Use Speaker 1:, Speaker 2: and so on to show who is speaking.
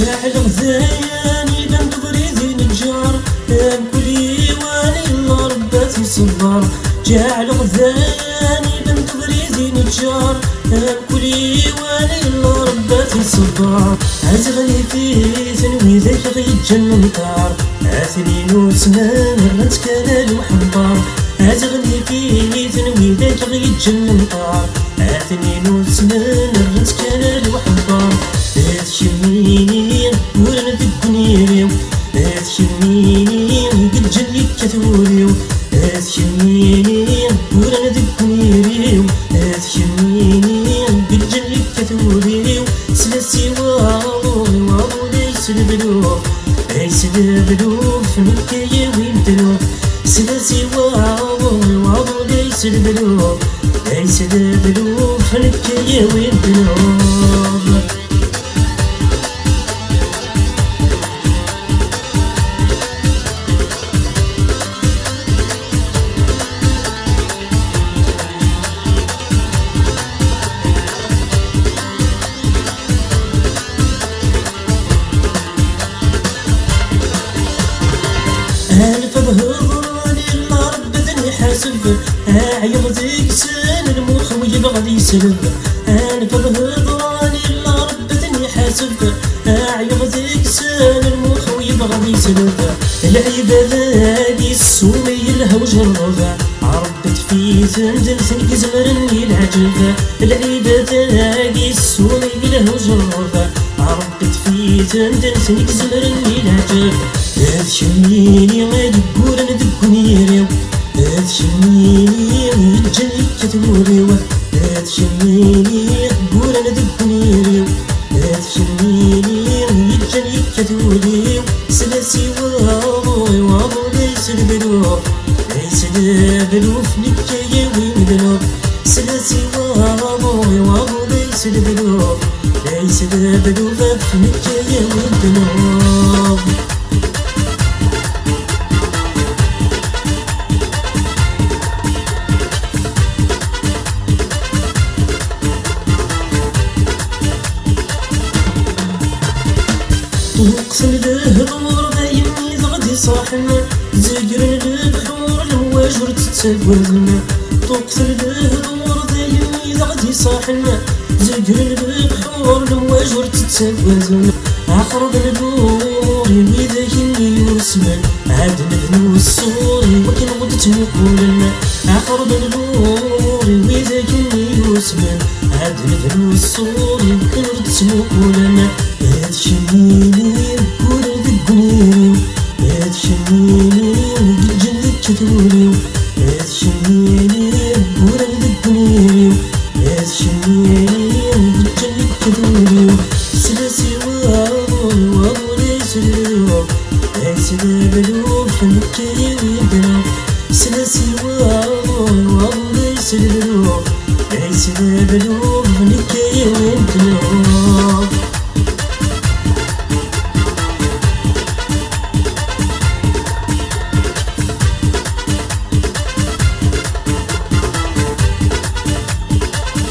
Speaker 1: جاعل غزاياني بنقدري زين الجار كلي واني الله رباتي صبار جاعل غزاياني بنقدري زين الجار كلي واني الله رباتي صبار عزغني في ثنوي ذاك غيتجنن طار عاثني نوسمان رنتكالال وحنطار عزغني في ثنوي ذاك غيتجنن طار عاثني نوسمان رنتكالال وحنطار تشميني ولا تكوني تشميني قد جلي كتوري تشميني ولا تكوني تشميني قد جلي كتوري سلسي واضو ليس البلوف ليس البلوف نكاية ويمتلوف سلسي واضو ليس البلوف ليس البلوف نكاية ويمتلوف ألف بهضراني الله ربدني حاسب عيض تكسان المخ ويبغى يسلب ألف بهضراني الله ربدني حاسب عيض تكسان المخ ويبغى يسلب العبادة السومي الهوج الرفع عربت في تندل سنك زمرني العجب العبادة السومي الهوج الرفع عربت في تندل سنك زمرني العجب تشميني غادي تقول انا دكوني ريو تشميني يتجلي كتوري تشميني تقول انا دكوني ريو تشميني يتجلي كتوري سلاسي واضو ليس البلوف ليس البلوف نكاية ويمدلوف سلاسي واضو ليس البلوف ليس البلوف نكاية ويمدلوف نقسم الهضور دايمني غادي صاحنا زقرن البحور الهواجر تتساقوزنا تقسم الهضور دايمني غادي صاحنا زقرن البحور الهواجر تتساقوزنا عقرب البوري وذاك اللي يسمن عاد نبنو الصوري وكن غدت نقولنا عقرب البوري وذاك اللي يسمن عاد نبنو الصوري وكن غدت نقولنا تشميني